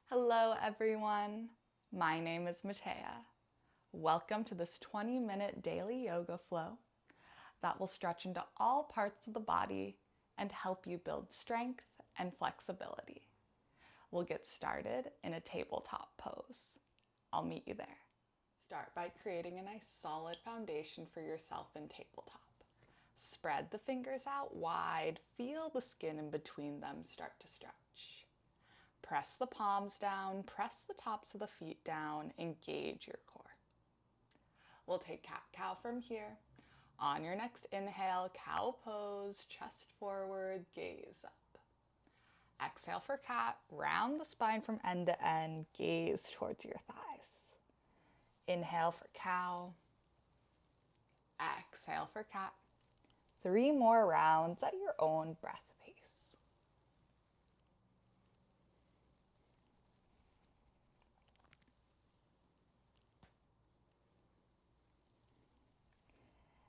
Hello everyone, my name is Matea. Welcome to this 20-minute daily yoga flow that will stretch into all parts of the body and help you build strength and flexibility. We'll get started in a tabletop pose. I'll meet you there. Start by creating a nice solid foundation for yourself in tabletop. Spread the fingers out wide, feel the skin in between them start to stretch. Press the palms down, press the tops of the feet down, engage your core. We'll take cat-cow from here. On your next inhale, cow pose, chest forward, gaze up. Exhale for cat, round the spine from end to end, gaze towards your thighs. Inhale for cow. Exhale for cat. 3 more rounds at your own breath pace.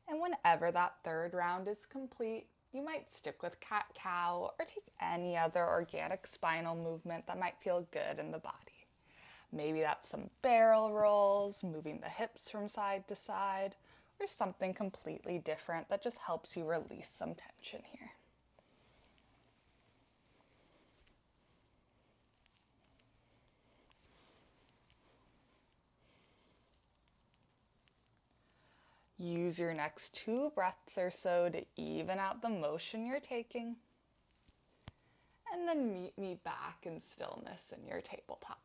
And whenever that third round is complete, you might stick with cat-cow or take any other organic spinal movement that might feel good in the body. Maybe that's some barrel rolls, moving the hips from side to side, or something completely different that just helps you release some tension here. Use your next 2 breaths or so to even out the motion you're taking. And then meet me back in stillness in your tabletop.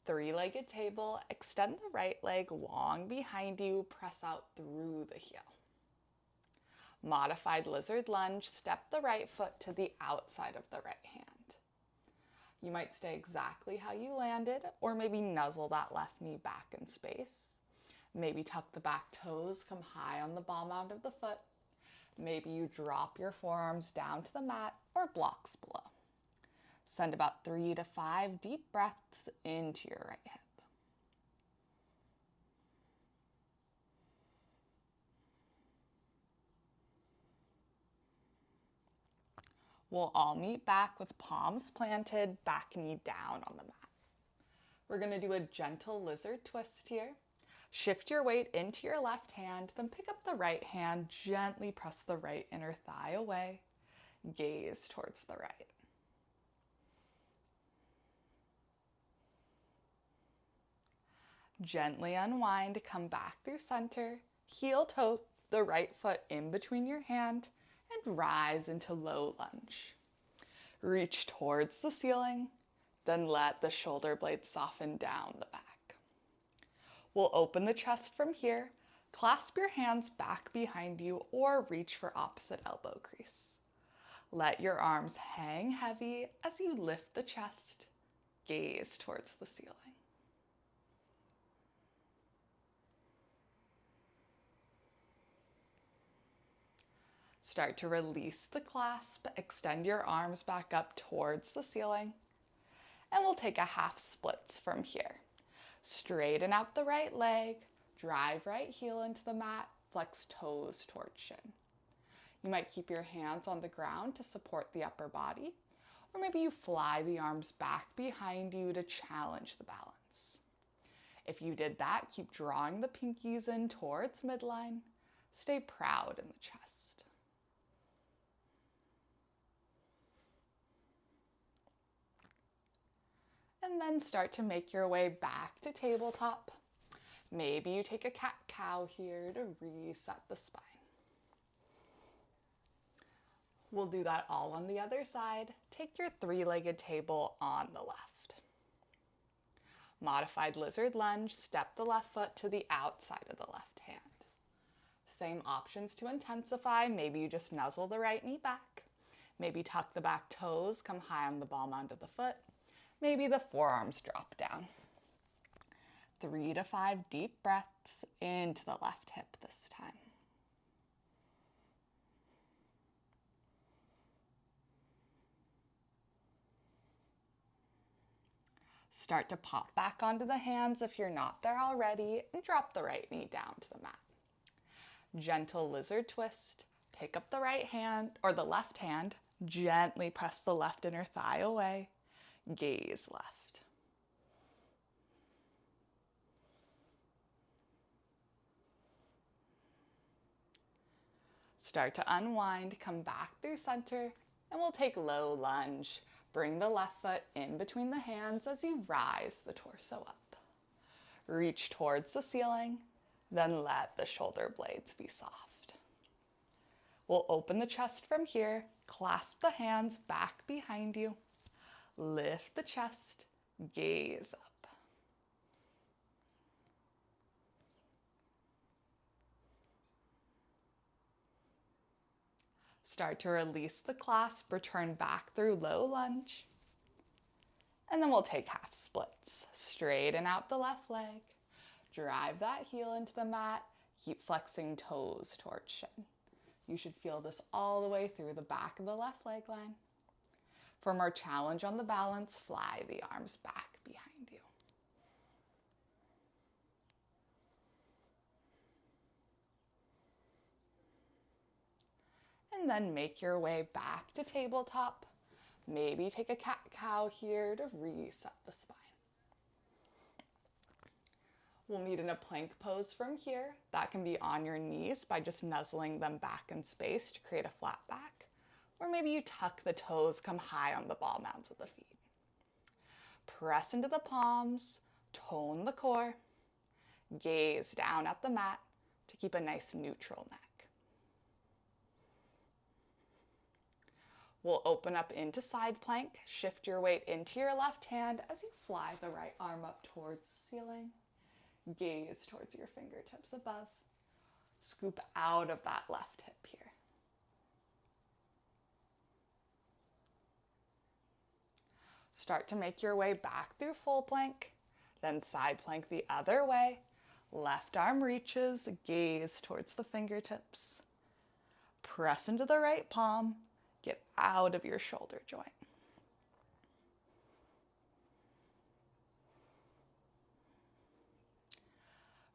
3-legged table, extend the right leg long behind you, press out through the heel. Modified lizard lunge, step the right foot to the outside of the right hand. You might stay exactly how you landed, or maybe nuzzle that left knee back in space. Maybe tuck the back toes, come high on the ball mound of the foot. Maybe you drop your forearms down to the mat or blocks below. Send about 3 to 5 deep breaths into your right hip. We'll all meet back with palms planted, back knee down on the mat. We're going to do a gentle lizard twist here. Shift your weight into your left hand, then pick up the right hand, gently press the right inner thigh away, gaze towards the right. Gently unwind, come back through center, heel toe the right foot in between your hand, and rise into low lunge. Reach towards the ceiling, then let the shoulder blades soften down the back. We'll open the chest from here, clasp your hands back behind you, or reach for opposite elbow crease. Let your arms hang heavy as you lift the chest, gaze towards the ceiling. Start to release the clasp, extend your arms back up towards the ceiling, and we'll take a half splits from here. Straighten out the right leg, drive right heel into the mat, flex toes towards shin. You might keep your hands on the ground to support the upper body, or maybe you fly the arms back behind you to challenge the balance. If you did that, keep drawing the pinkies in towards midline. Stay proud in the chest. And then start to make your way back to tabletop. Maybe you take a cat-cow here to reset the spine. We'll do that all on the other side. Take your 3-legged table on the left. Modified lizard lunge, step the left foot to the outside of the left hand. Same options to intensify. Maybe you just nuzzle the right knee back. Maybe tuck the back toes, come high on the ball mound of the foot. Maybe the forearms drop down. 3 to 5 deep breaths into the left hip this time. Start to pop back onto the hands if you're not there already, and drop the right knee down to the mat. Gentle lizard twist. Pick up the right hand or the left hand. Gently press the left inner thigh away. Gaze left. Start to unwind, come back through center, and we'll take low lunge. Bring the left foot in between the hands as you rise the torso up. Reach towards the ceiling, then let the shoulder blades be soft. We'll open the chest from here, clasp the hands back behind you, lift the chest, gaze up. Start to release the clasp, return back through low lunge. And then we'll take half splits. Straighten out the left leg. Drive that heel into the mat. Keep flexing toes towards shin. You should feel this all the way through the back of the left leg line. For more challenge on the balance, fly the arms back behind you. And then make your way back to tabletop. Maybe take a cat-cow here to reset the spine. We'll meet in a plank pose from here. That can be on your knees by just nuzzling them back in space to create a flat back. Or maybe you tuck the toes, come high on the ball mounds of the feet. Press into the palms, tone the core. Gaze down at the mat to keep a nice neutral neck. We'll open up into side plank. Shift your weight into your left hand as you fly the right arm up towards the ceiling. Gaze towards your fingertips above. Scoop out of that left hip here. Start to make your way back through full plank, then side plank the other way. Left arm reaches, gaze towards the fingertips. Press into the right palm. Get out of your shoulder joint.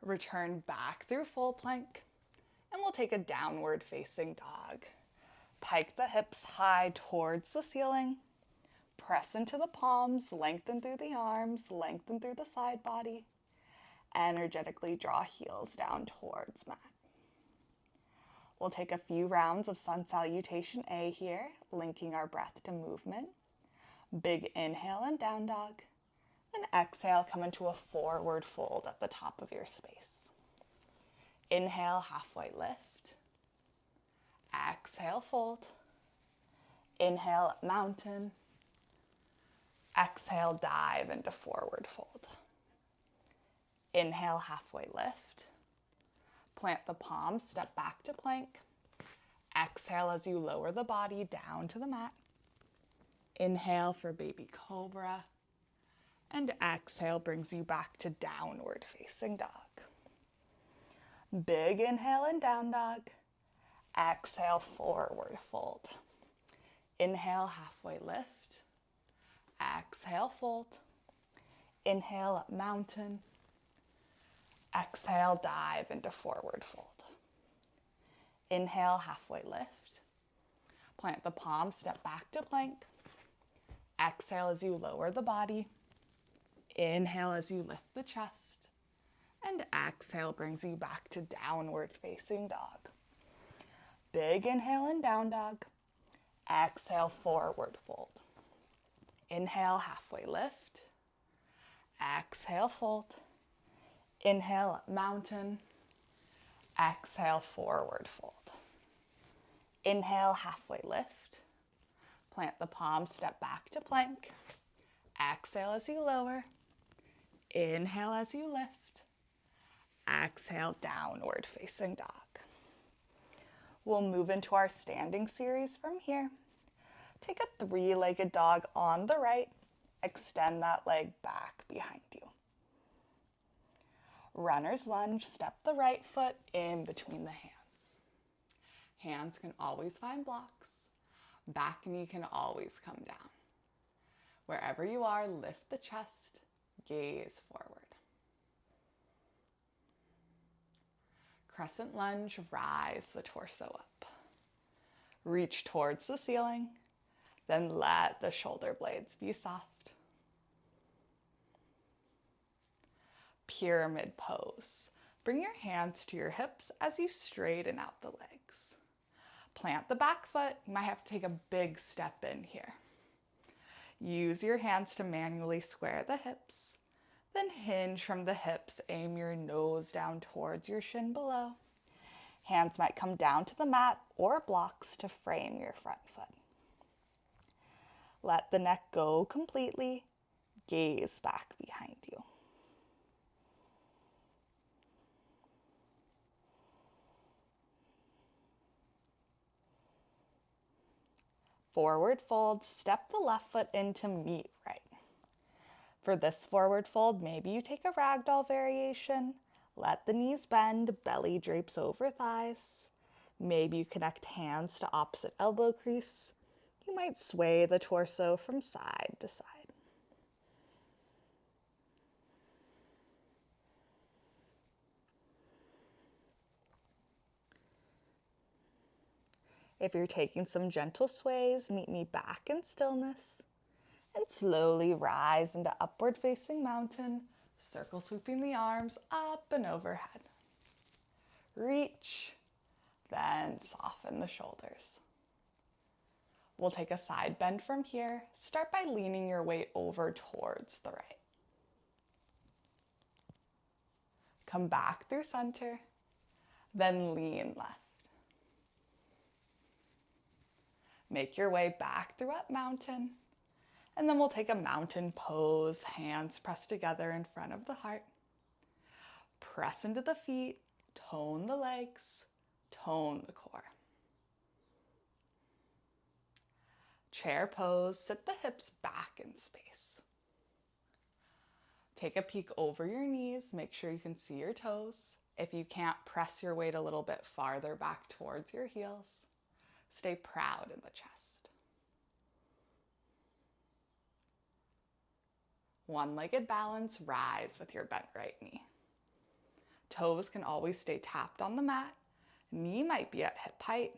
Return back through full plank, and we'll take a downward facing dog. Pike the hips high towards the ceiling. Press into the palms, lengthen through the arms, lengthen through the side body. Energetically draw heels down towards mat. We'll take a few rounds of Sun Salutation A here, linking our breath to movement. Big inhale and down dog. Then exhale, come into a forward fold at the top of your space. Inhale, halfway lift. Exhale, fold. Inhale, mountain. Exhale, dive into forward fold. Inhale, halfway lift. Plant the palms, step back to plank. Exhale as you lower the body down to the mat. Inhale for baby cobra. And exhale brings you back to downward facing dog. Big inhale and down dog. Exhale, forward fold. Inhale, halfway lift. Exhale, fold. Inhale, up mountain. Exhale, dive into forward fold. Inhale, halfway lift. Plant the palms, step back to plank. Exhale as you lower the body. Inhale as you lift the chest. And exhale brings you back to downward facing dog. Big inhale and down dog. Exhale, forward fold. Inhale, halfway lift. Exhale, fold. Inhale, mountain. Exhale, forward fold. Inhale, halfway lift. Plant the palms, step back to plank. Exhale as you lower. Inhale as you lift. Exhale, downward facing dog. We'll move into our standing series from here. Take a three-legged dog on the right. Extend that leg back behind you. Runner's lunge, step the right foot in between the hands. Hands can always find blocks. Back knee can always come down. Wherever you are, lift the chest, gaze forward. Crescent lunge, rise the torso up. Reach towards the ceiling, then let the shoulder blades be soft. Pyramid pose. Bring your hands to your hips as you straighten out the legs. Plant the back foot. You might have to take a big step in here. Use your hands to manually square the hips. Then hinge from the hips. Aim your nose down towards your shin below. Hands might come down to the mat or blocks to frame your front foot. Let the neck go completely. Gaze back behind you. Forward fold, step the left foot in to meet right. For this forward fold, maybe you take a ragdoll variation. Let the knees bend, belly drapes over thighs. Maybe you connect hands to opposite elbow crease. You might sway the torso from side to side. If you're taking some gentle sways, meet me back in stillness and slowly rise into upward facing mountain, circle sweeping the arms up and overhead. Reach, then soften the shoulders. We'll take a side bend from here. Start by leaning your weight over towards the right. Come back through center, then lean left. Make your way back through up mountain, and then we'll take a mountain pose, hands pressed together in front of the heart. Press into the feet, tone the legs, tone the core. Chair pose, sit the hips back in space. Take a peek over your knees, make sure you can see your toes. If you can't, press your weight a little bit farther back towards your heels. Stay proud in the chest. One-legged balance, rise with your bent right knee. Toes can always stay tapped on the mat. Knee might be at hip height,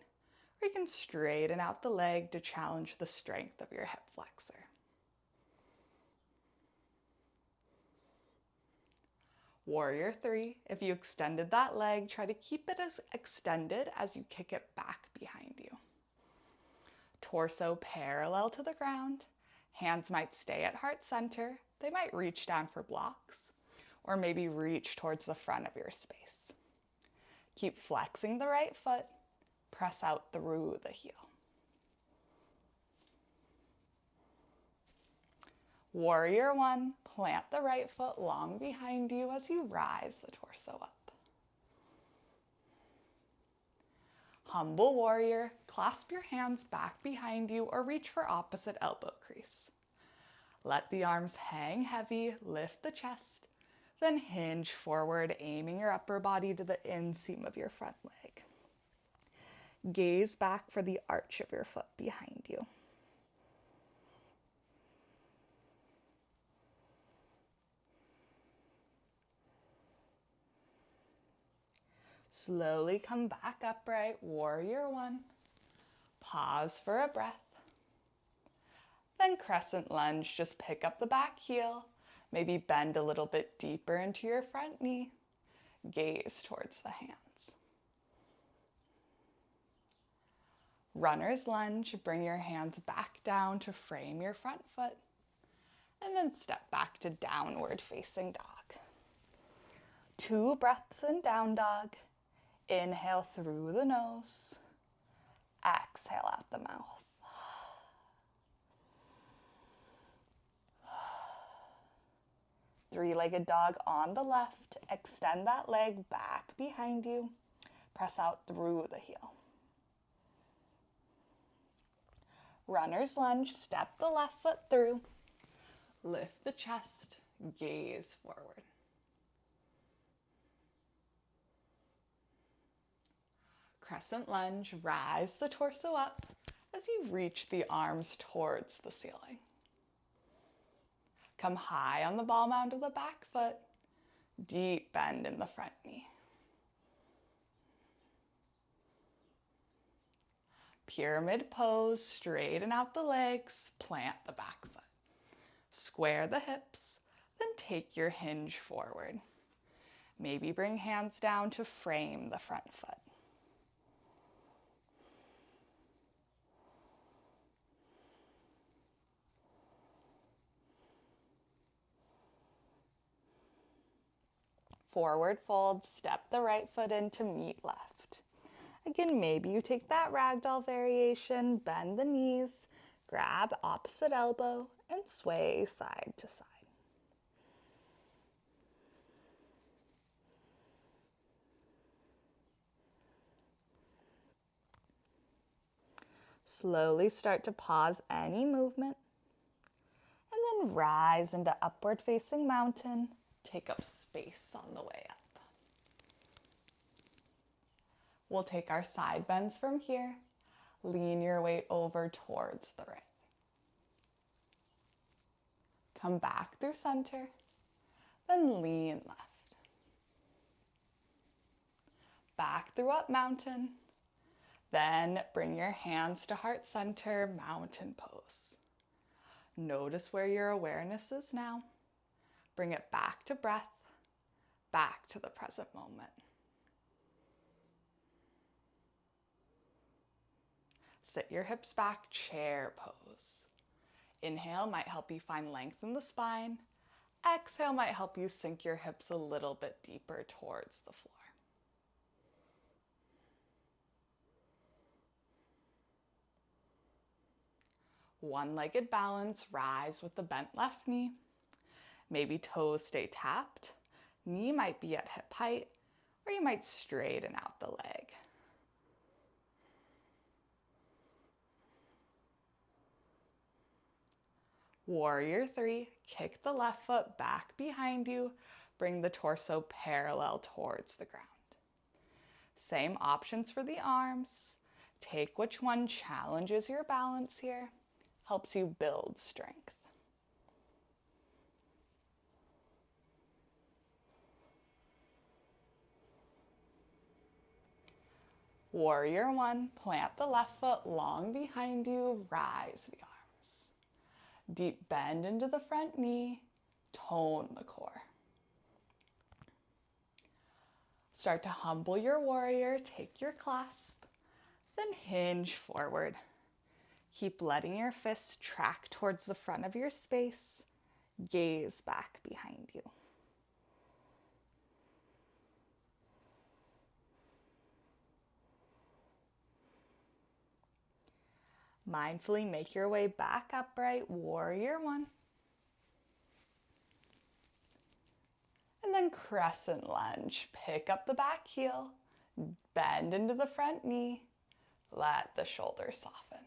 or you can straighten out the leg to challenge the strength of your hip flexor. Warrior 3, if you extended that leg, try to keep it as extended as you kick it back behind you. Torso parallel to the ground. Hands might stay at heart center. They might reach down for blocks, or maybe reach towards the front of your space. Keep flexing the right foot. Press out through the heel. Warrior 1, plant the right foot long behind you as you rise the torso up. Humble warrior, clasp your hands back behind you or reach for opposite elbow crease. Let the arms hang heavy, lift the chest, then hinge forward, aiming your upper body to the inseam of your front leg. Gaze back for the arch of your foot behind you. Slowly come back upright, warrior 1. Pause for a breath. Then crescent lunge, just pick up the back heel, maybe bend a little bit deeper into your front knee. Gaze towards the hands. Runner's lunge, bring your hands back down to frame your front foot, and then step back to downward facing dog. 2 breaths in down dog. Inhale through the nose, exhale out the mouth. Three-legged dog on the left. Extend that leg back behind you. Press out through the heel. Runner's lunge, step the left foot through. Lift the chest, gaze forward. Crescent lunge, rise the torso up as you reach the arms towards the ceiling. Come high on the ball mound of the back foot, deep bend in the front knee. Pyramid pose, straighten out the legs, plant the back foot. Square the hips, then take your hinge forward. Maybe bring hands down to frame the front foot. Forward fold, step the right foot in to meet left. Again, maybe you take that ragdoll variation, bend the knees, grab opposite elbow, and sway side to side. Slowly start to pause any movement, and then rise into upward facing mountain. Take up space on the way up. We'll take our side bends from here. Lean your weight over towards the right. Come back through center, then lean left. Back through up mountain, then bring your hands to heart center, mountain pose. Notice where your awareness is now. Bring it back to breath, back to the present moment. Sit your hips back, chair pose. Inhale might help you find length in the spine. Exhale might help you sink your hips a little bit deeper towards the floor. One-legged balance, rise with the bent left knee. Maybe toes stay tapped. Knee might be at hip height, or you might straighten out the leg. Warrior 3, kick the left foot back behind you. Bring the torso parallel towards the ground. Same options for the arms. Take which one challenges your balance here, helps you build strength. Warrior 1, plant the left foot long behind you, rise the arms. Deep bend into the front knee, tone the core. Start to humble your warrior, take your clasp, then hinge forward. Keep letting your fists track towards the front of your space, gaze back behind you. Mindfully make your way back upright, warrior 1. And then crescent lunge. Pick up the back heel, bend into the front knee, let the shoulders soften.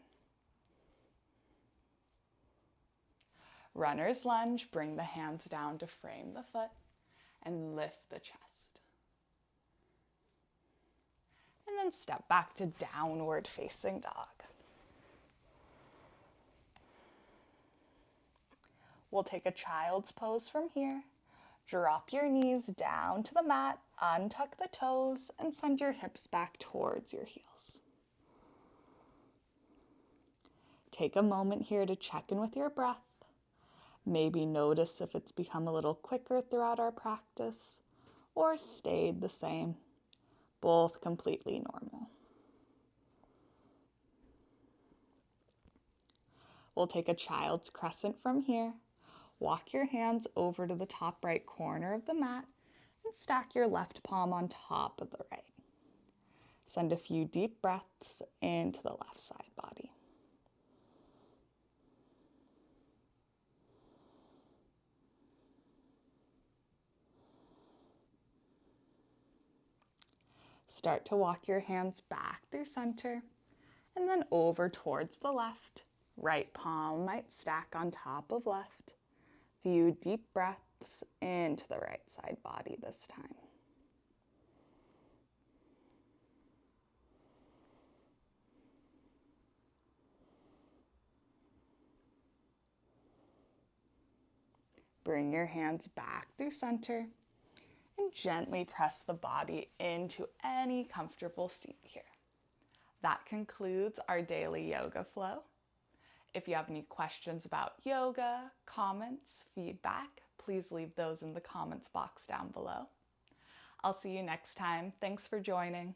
Runner's lunge, bring the hands down to frame the foot and lift the chest. And then step back to downward facing dog. We'll take a child's pose from here. Drop your knees down to the mat, untuck the toes, and send your hips back towards your heels. Take a moment here to check in with your breath. Maybe notice if it's become a little quicker throughout our practice or stayed the same. Both completely normal. We'll take a child's crescent from here. Walk your hands over to the top right corner of the mat and stack your left palm on top of the right. Send a few deep breaths into the left side body. Start to walk your hands back through center and then over towards the left. Right palm might stack on top of left. Few deep breaths into the right side body this time. Bring your hands back through center and gently press the body into any comfortable seat here. That concludes our daily yoga flow. If you have any questions about yoga, comments, feedback, please leave those in the comments box down below. I'll see you next time. Thanks for joining.